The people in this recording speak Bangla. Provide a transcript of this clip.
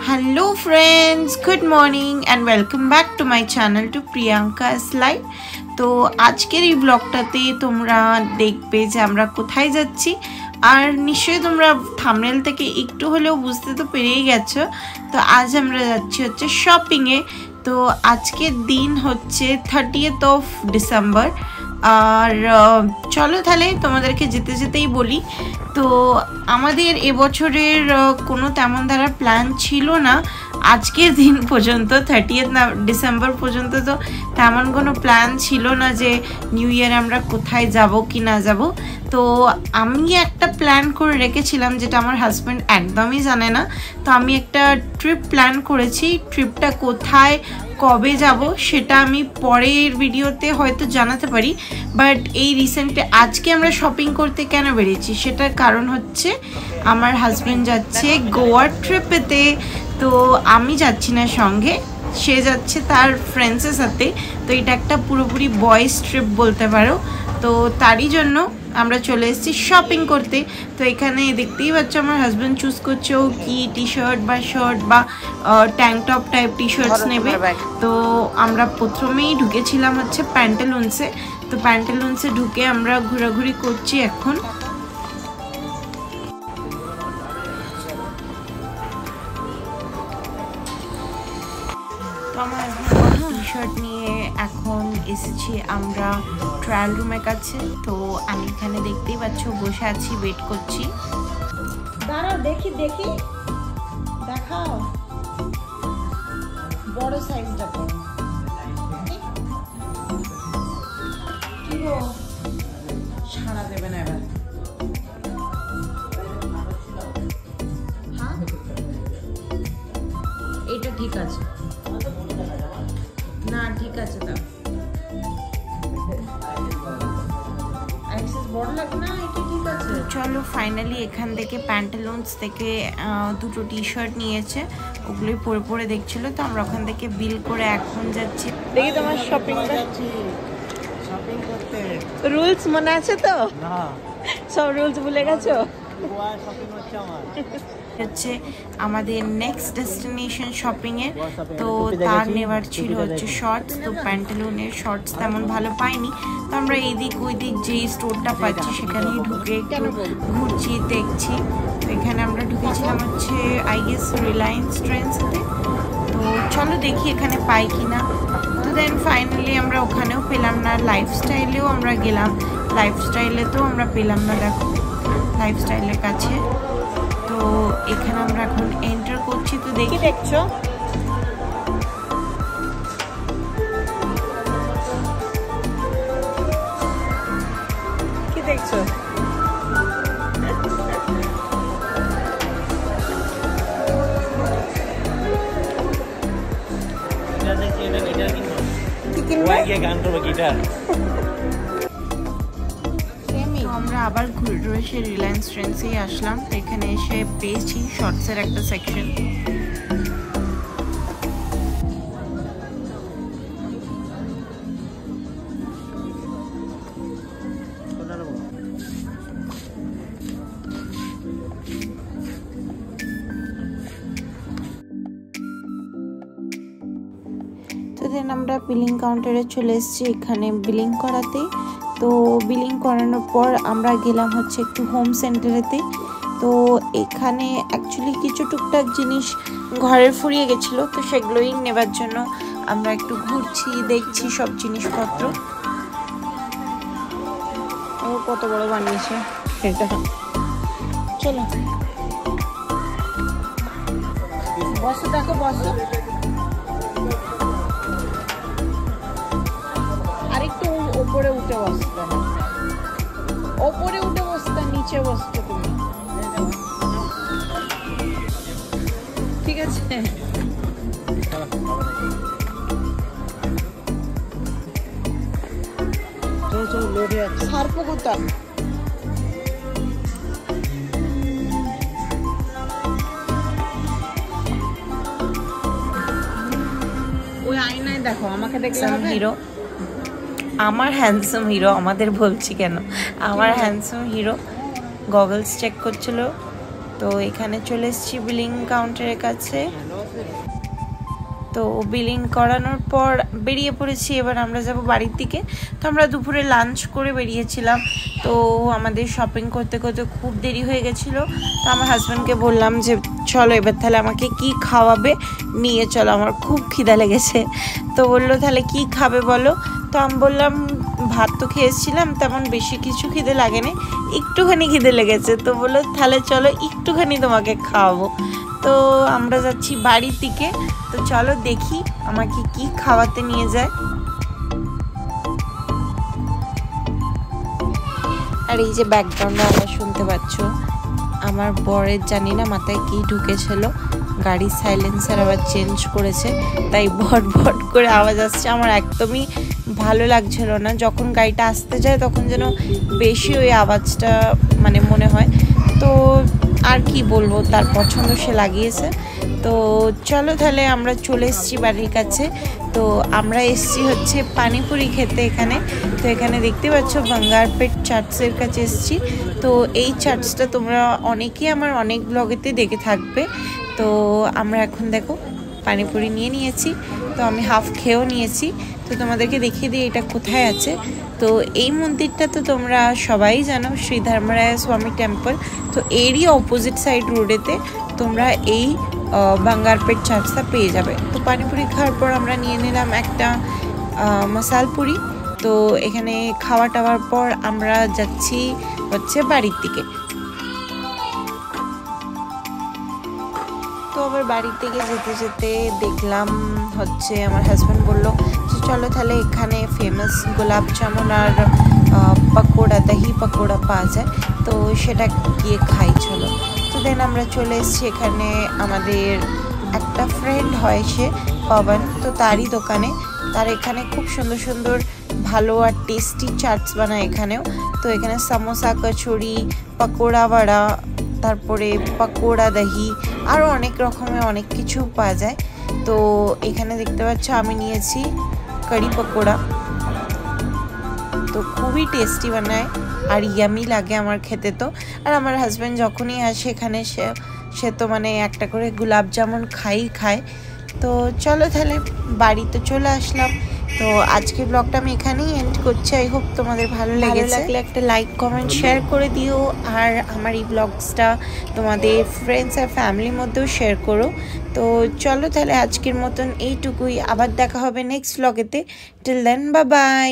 Hello friends, good morning and welcome back to my channel to Priyanka's Life. তো আজকের এই ব্লগটাতে তোমরা দেখবে যে আমরা কোথায় যাচ্ছি আর নিশ্চয়ই তোমরা থাম্বনেল থেকে একটু হলেও বুঝতে তো পেরেই গেছো। তো আজ আমরা যাচ্ছি হচ্ছে শপিং এ। তো আজকের দিন হচ্ছে 30th of December আর চলো তাহলে তোমাদেরকে যেতে যেতেই বলি। তো আমাদের এবছরের কোনো তেমন ধারা প্ল্যান ছিল না আজকের দিন পর্যন্ত 30th ডিসেম্বর পর্যন্ত। তো তেমন কোনো প্ল্যান ছিল না যে নিউ ইয়ারে আমরা কোথায় যাব কি না যাব। তো আমি একটা প্ল্যান করে রেখেছিলাম যেটা আমার হাজব্যান্ড একদমই জানে না। তো আমি একটা ট্রিপ প্ল্যান করেছি, ট্রিপটা কোথায় কবে যাব সেটা আমি পরের ভিডিওতে হয়তো জানাতে পারি। বাট এই রিসেন্টলি আজকে আমরা শপিং করতে কেন বেরিয়েছি সেটার কারণ হচ্ছে আমার হাজব্যান্ড যাচ্ছে গোয়ার ট্রিপেতে। তো আমি যাচ্ছি না সঙ্গে, সে যাচ্ছে তার ফ্রেন্ডসের সাথে। তো এটা একটা পুরোপুরি বয়েজ ট্রিপ বলতে পারো। তো তারই জন্য আমরা চলে এসেছি শপিং করতে। তো এখানে দেখতেই পাচ্ছ আমার হাজব্যান্ড চুজ করছে ও কি টি শার্ট বা শার্ট বা ট্যাঙ্ক টপ টাইপ টি শার্টস নেবে। তো আমরা প্রথমেই ঢুকেছিলাম হচ্ছে প্যান্টালুন্সে। তো প্যান্টালুন্সে ঢুকে আমরা ঘোরাঘুরি করছি এখন। তো আমার টি শার্ট নিয়ে এখন এসেছি আমরা ট্রায়াল রুমের কাছে। তো আমি এখানে দেখতেই পাচ্ছ বসে আছি, ওয়েট করছি। দাঁড়াও দেখি দেখি দেখাও, বড় সাইজটা পড়ো। কি গো সারা দেবে না এবার? হ্যাঁ এটা ঠিক আছে না, ঠিক আছে দাও। বড় লাগে না, এটা ঠিক আছে। চলো ফাইনালি এখান থেকে প্যান্টালুন্স থেকে দুটো টি শার্ট নিয়েছে, ওগুলোই পরে পরে দেখছিল। তো আমরা ওখান থেকে বিল করে এখন যাচ্ছি। দেখি তোমার শপিংটা। শপিং করতে রুলস মনে আছে তো? না, সব রুলস ভুলে গেছো? গোয়া শপিং হচ্ছে আমার। হচ্ছে আমাদের নেক্সট ডেস্টিনেশন শপিং এর। তো তার নেওয়ার ছিল হচ্ছে শর্টস। তো প্যান্টালুনের শর্টস তেমন ভালো পাইনি। তো আমরা এইদিক ওই দিক যেই স্টোরটা পাচ্ছি সেখানেই ঢুকে একটু ঘুরছি দেখছি। তো এখানে আমরা ঢুকেছিলাম হচ্ছে আই গেস রিলায়েন্স ট্রেন্ডসতে। তো চলো দেখি এখানে পাই কিনা। তো দেন ফাইনালি আমরা ওখানেও পেলাম না। লাইফস্টাইলেও আমরা গেলাম, লাইফস্টাইলেতেও আমরা পেলাম না। দেখো লাইফস্টাইলের কাছে। তো এখানে আমরা এখন এন্টার করছি। তো দেখি দেখছো কি দেখছো? আমরা আবার ঘুরে সে রিলায়েন্স ট্রেন্ডসেই আসলাম। তো এখানে এসে পেয়েছি শর্টসের একটা সেকশন। তো দেন আমরা বিলিং কাউন্টারে চলে এসেছি এখানে বিলিং করাতে। তো বিলিং করানোর পর আমরা গেলাম হচ্ছে একটু হোম সেন্টারেতে। তো এখানে অ্যাকচুয়ালি কিছু টুকটাক জিনিস ঘরের ফুরিয়ে গেছিলো, তো সেগুলোই নেবার জন্য আমরা একটু ঘুরছি দেখছি সব জিনিসপত্র। ও কত বড় বানিয়েছে এটা। চলো বসো, দেখো বসো। আরেকটু উপরে উঠে বসতে, ওপরে উঠে বসতে, নিচে বসতে তুমি। ঠিক আছে সার্প কোথায়? ওই আয়নায় দেখো, আমাকে দেখলে হবে? হিরো, আমার হ্যান্ডসাম হিরো, আমাদের বলছি কেন, আমার হ্যান্ডসাম হিরো গগলস চেক করছিল। তো এখানে চলে এসেছি বিলিং কাউন্টারের কাছে। তো বিলিং করানোর পর বেরিয়ে পড়েছি। এবার আমরা যাব বাড়ির দিকে। তো আমরা দুপুরে লাঞ্চ করে বেরিয়েছিলাম। তো আমাদের শপিং করতে করতে খুব দেরি হয়ে গেছিলো। তো আমার হাজব্যান্ডকে বললাম যে চলো এবার তাহলে আমাকে কি খাওয়াবে নিয়ে চলো, আমার খুব খিদা লেগেছে। তো বললো তাহলে কি খাবে বলো। তো আমি বললাম ভাত তো খেয়েছিলাম, তেমন বেশি কিছু খিদে লাগেনি, একটুখানি খিদে লেগেছে। তো বললো তাহলে চলো একটুখানি তোমাকে খাওয়াবো। তো আমরা যাচ্ছি বাড়ির দিকে। তো চলো দেখি আমাকে কি খাওয়াতে নিয়ে যায়। আর এই যে ব্যাকগ্রাউন্ডে আওয়াজ শুনতে পাচ্ছ, আমার বরের জানি না মাথায় কি ঢুকেছিল, গাড়ির সাইলেন্সার আবার চেঞ্জ করেছে, তাই ভট ভট করে আওয়াজ আসছে। আমার একদমই ভালো লাগছিল না, যখন গাড়িটা আসতে যায় তখন যেন বেশি ওই আওয়াজটা মানে মনে হয়। তো আর কি বলবো, তার পছন্দ সে লাগিয়েছে। তো চলো তাহলে আমরা চলে এসেছি বাড়ির কাছে। তো আমরা এসেছি হচ্ছে পানিপুরি খেতে এখানে। তো এখানে দেখতে পাচ্ছ বাঙ্গারপেট চাটসের কাছে এসেছি। তো এই চাটসটা তোমরা অনেকেই আমার অনেক ব্লগেতে দেখে থাকবে। তো আমরা এখন দেখো পানিপুরি নিয়ে নিয়েছি। তো আমি হাফ খেয়েও নিয়েছি। তো তোমাদেরকে দেখিয়ে দিই এটা কোথায় আছে। তো এই মন্দিরটা তো তোমরা সবাই জানো, শ্রী ধর্মরায় স্বামী টেম্পল। তো এরই অপোজিট সাইড রোডেতে তোমরা এই বাঙ্গারপেট চাটসটা পেয়ে যাবে। তো পানিপুরি খাওয়ার পর আমরা নিয়ে নিলাম একটা মশাল পুরি। তো এখানে খাওয়া টাওয়ার পর আমরা যাচ্ছি হচ্ছে বাড়ির দিকে। তো আবার বাড়ির দিকে যেতে যেতে দেখলাম হচ্ছে আমার হাজব্যান্ড বললো যে চলো তাহলে এখানে ফেমাস গোলাপ জামুন আর পকোড়া, দহি পকোড়া পাওয়া যায়, তো সেটা গিয়ে খাই চলো। তো দেন আমরা চলে এসেছি এখানে, আমাদের একটা ফ্রেন্ড হয় সে পবন, তো তারই দোকানে। তার এখানে খুব সুন্দর সুন্দর ভালো আর টেস্টি চাটস বানায় এখানেও। তো এখানে সমোসা, কচুরি, পকোড়া বড়া, তারপরে পকোড়া দহি, আরও অনেক রকমের অনেক কিছু পাওয়া যায়। তো এখানে দেখতে পাচ্ছ আমি নিয়েছি কারি পকোড়া। তো খুবই টেস্টি বানায় আর ইয়ামি লাগে আমার খেতে। তো আর আমার হাজব্যান্ড যখনই আসে এখানে সে তো মানে একটা করে গোলাপ জামুন খায়। তো চলো তাহলে বাড়ি তো চলে আসলাম। তো আজকের ব্লগটা আমি এখানেই এন্ড করছি। আই হোপ তোমাদের ভালো লাগলে একটা লাইক কমেন্ট শেয়ার করে দিও। আর আমার এই ব্লগসটা তোমাদের ফ্রেন্ডস আর ফ্যামিলির মধ্যেও শেয়ার করো। তো চলো তাহলে আজকের মতন এইটুকুই, আবার দেখা হবে নেক্সট ব্লগেতে। Till then bye by.